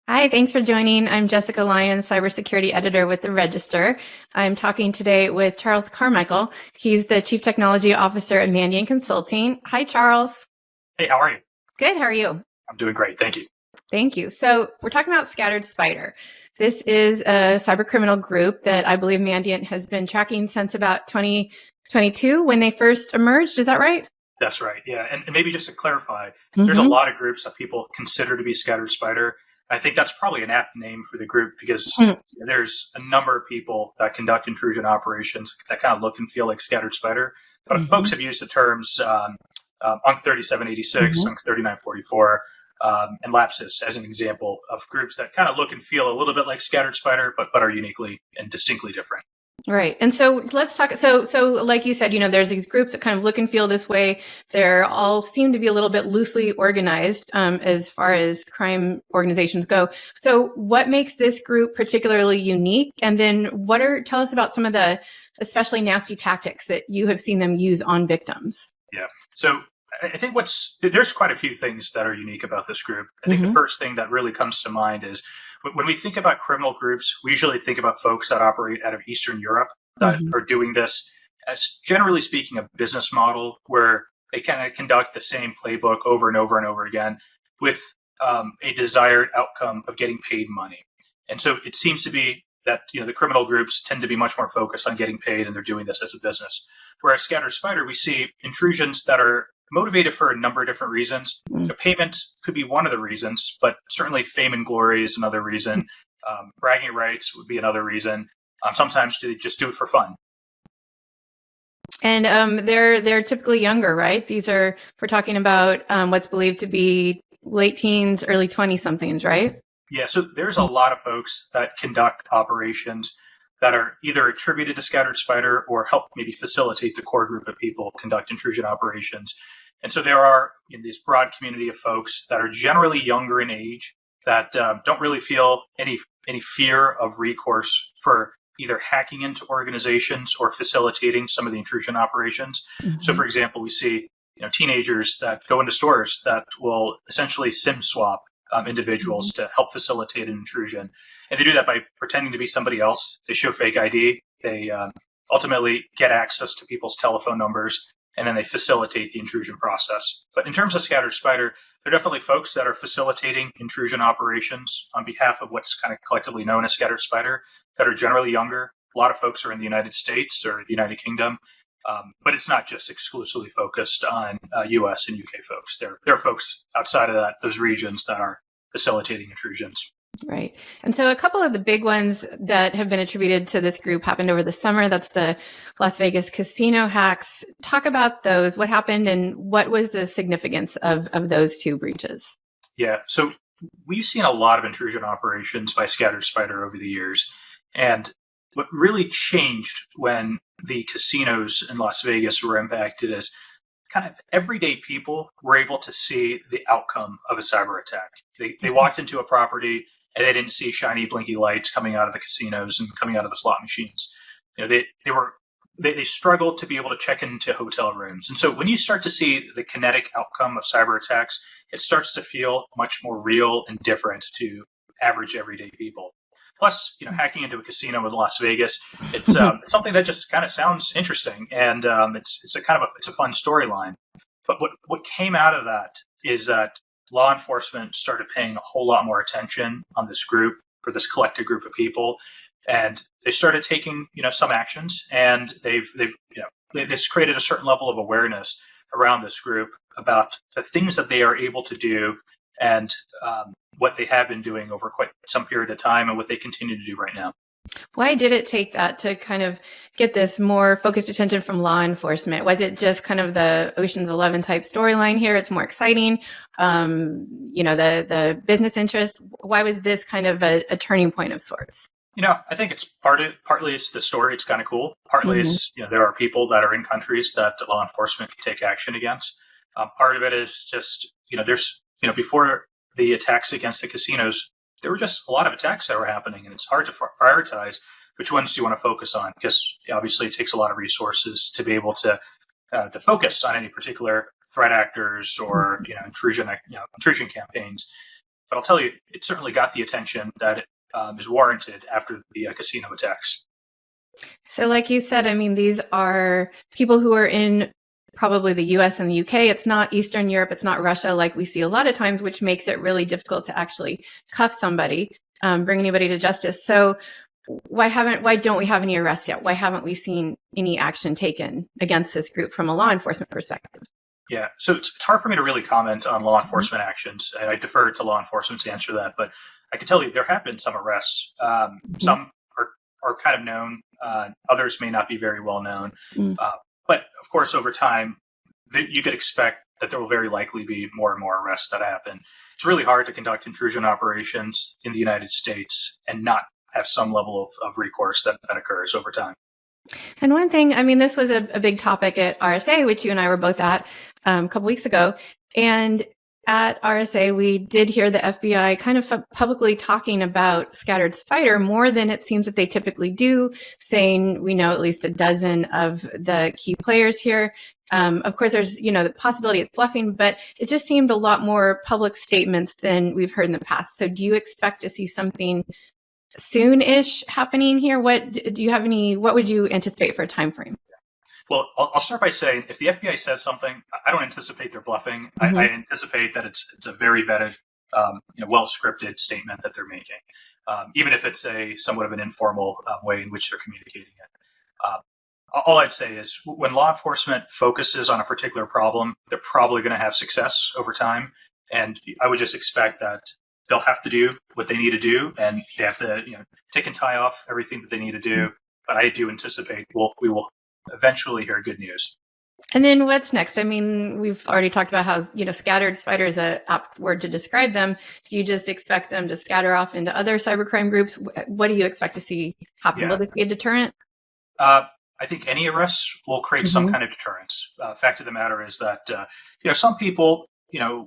Hi, thanks for joining. I'm Jessica Lyons, cybersecurity editor with the Register. I'm talking today with Charles Carmichael. He's the Chief Technology Officer at Mandiant Consulting. Hi, Charles. Hey, how are you? Good. How are you? I'm doing great. Thank you. Thank you. So we're talking about Scattered Spider. This is a cyber criminal group that I believe Mandiant has been tracking since about 2022 when they first emerged. Is that right? That's right. Yeah. And maybe just to clarify, there's a Mm-hmm. lot of groups that people consider to be scattered spider. I think that's probably an apt name for the group because there's a number of people that conduct intrusion operations that kind of look and feel like scattered spider. But folks have used the terms UNC 3786, Mm-hmm. UNC 3944, and Lapsus as an example of groups that kind of look and feel a little bit like scattered spider, but are uniquely and distinctly different. Right. And so let's talk. So like you said, there's these groups that kind of look and feel this way. They're all seem to be a little bit loosely organized as far as crime organizations go. So what makes this group particularly unique? And then tell us about some of the especially nasty tactics that you have seen them use on victims. Yeah. So I think there's quite a few things that are unique about this group. I think the first thing that really comes to mind is when we think about criminal groups, we usually think about folks that operate out of Eastern Europe that are doing this as, generally speaking, a business model where they kind of conduct the same playbook over and over and over again with a desired outcome of getting paid money. And so it seems to be that the criminal groups tend to be much more focused on getting paid, and they're doing this as a business. Whereas Scatter Spider, we see intrusions that are motivated for a number of different reasons. Payment could be one of the reasons, but certainly fame and glory is another reason. Bragging rights would be another reason. Sometimes they just do it for fun. And they're typically younger, right? We're talking about what's believed to be late teens, early 20 somethings, right? Yeah, so there's a lot of folks that conduct operations that are either attributed to Scattered Spider or help maybe facilitate the core group of people conduct intrusion operations. And so there are this broad community of folks that are generally younger in age that don't really feel any fear of recourse for either hacking into organizations or facilitating some of the intrusion operations. So, for example, we see teenagers that go into stores that will essentially SIM swap individuals to help facilitate an intrusion. And they do that by pretending to be somebody else. They show fake ID. They ultimately get access to people's telephone numbers, and then they facilitate the intrusion process. But in terms of Scattered Spider, they're definitely folks that are facilitating intrusion operations on behalf of what's kind of collectively known as Scattered Spider that are generally younger. A lot of folks are in the United States or the United Kingdom. But it's not just exclusively focused on U.S. and U.K. folks. There are folks outside of those regions that are facilitating intrusions. Right. And so a couple of the big ones that have been attributed to this group happened over the summer. That's the Las Vegas casino hacks. Talk about those. What happened and what was the significance of those two breaches? Yeah. So we've seen a lot of intrusion operations by Scattered Spider over the years. And what really changed when the casinos in Las Vegas were impacted is kind of everyday people were able to see the outcome of a cyber attack. They walked into a property and they didn't see shiny blinky lights coming out of the casinos and coming out of the slot machines. They struggled to be able to check into hotel rooms. And so when you start to see the kinetic outcome of cyber attacks, it starts to feel much more real and different to average everyday people. Plus, hacking into a casino in Las Vegas, it's something that just kind of sounds interesting, and it's a fun storyline. But what came out of that is that law enforcement started paying a whole lot more attention on this group, or this collective group of people, and they started taking some actions, and they've created a certain level of awareness around this group about the things that they are able to do and what they have been doing over quite some period of time and what they continue to do right now. Why did it take that to kind of get this more focused attention from law enforcement? Was it just kind of the Ocean's 11 type storyline here? It's more exciting. The business interest. Why was this kind of a turning point of sorts? I think it's partly it's the story. It's kind of cool. Partly it's, there are people that are in countries that law enforcement can take action against. Part of it is just, before the attacks against the casinos, there were just a lot of attacks that were happening, and it's hard to prioritize which ones do you want to focus on, because obviously it takes a lot of resources to be able to focus on any particular threat actors or intrusion campaigns. but I'll tell you, it certainly got the attention that it is warranted after the casino attacks. So, like you said, I mean, these are people who are in probably the US and the UK. It's not Eastern Europe. It's not Russia like we see a lot of times, which makes it really difficult to actually cuff somebody, bring anybody to justice. So why don't we have any arrests yet? Why haven't we seen any action taken against this group from a law enforcement perspective? Yeah, so it's hard for me to really comment on law enforcement actions. I defer to law enforcement to answer that, but I can tell you there have been some arrests. Some are kind of known. Others may not be very well known. But of course, over time, you could expect that there will very likely be more and more arrests that happen. It's really hard to conduct intrusion operations in the United States and not have some level of recourse that occurs over time. And one thing, I mean, this was a big topic at RSA, which you and I were both at a couple weeks ago. And at RSA, we did hear the FBI kind of publicly talking about Scattered Spider more than it seems that they typically do, saying we know at least a dozen of the key players here. Of course, there's, the possibility it's bluffing, but it just seemed a lot more public statements than we've heard in the past. So do you expect to see something soon-ish happening here? What would you anticipate for a time frame? Well, I'll start by saying if the FBI says something, I don't anticipate they're bluffing. I anticipate that it's a very vetted, well-scripted statement that they're making, even if it's somewhat of an informal way in which they're communicating it. All I'd say is when law enforcement focuses on a particular problem, they're probably going to have success over time. And I would just expect that they'll have to do what they need to do, and they have to tick and tie off everything that they need to do. But I do anticipate we will eventually hear good news. And then what's next? I mean, we've already talked about how, Scattered Spider is an apt word to describe them. Do you just expect them to scatter off into other cybercrime groups? What do you expect to see happen? Yeah. Will this be a deterrent? I think any arrests will create some kind of deterrence. Fact of the matter is that, some people,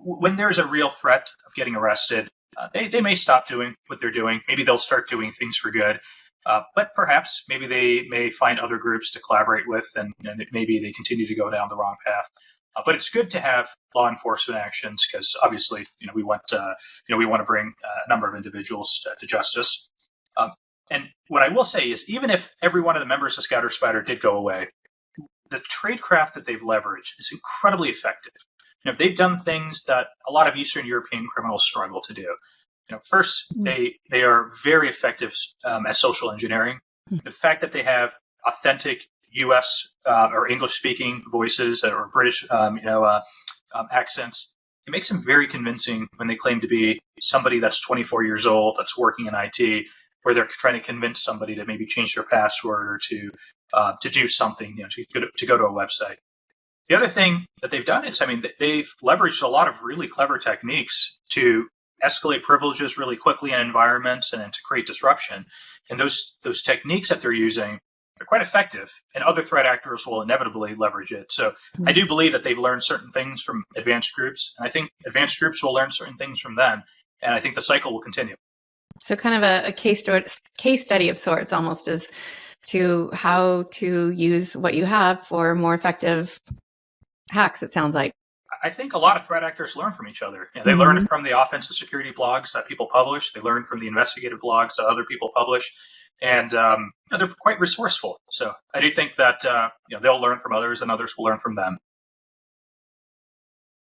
when there's a real threat of getting arrested, they may stop doing what they're doing. Maybe they'll start doing things for good. But perhaps maybe they may find other groups to collaborate with, and maybe they continue to go down the wrong path. But it's good to have law enforcement actions because obviously, we want to bring a number of individuals to justice. And what I will say is, even if every one of the members of Scattered Spider did go away, the tradecraft that they've leveraged is incredibly effective. They've done things that a lot of Eastern European criminals struggle to do. First, they are very effective at social engineering. The fact that they have authentic U.S. Or English-speaking voices or British, accents, it makes them very convincing when they claim to be somebody that's 24 years old, that's working in IT, where they're trying to convince somebody to maybe change their password or to do something, to go to a website. The other thing that they've done is, they've leveraged a lot of really clever techniques to escalate privileges really quickly in environments and to create disruption. And those techniques that they're using are quite effective, and other threat actors will inevitably leverage it. So I do believe that they've learned certain things from advanced groups, and I think advanced groups will learn certain things from them, and I think the cycle will continue. So kind of a case study of sorts, almost, as to how to use what you have for more effective hacks, it sounds like. I think a lot of threat actors learn from each other. They learn from the offensive security blogs that people publish. They learn from the investigative blogs that other people publish. And they're quite resourceful. So I do think that they'll learn from others and others will learn from them.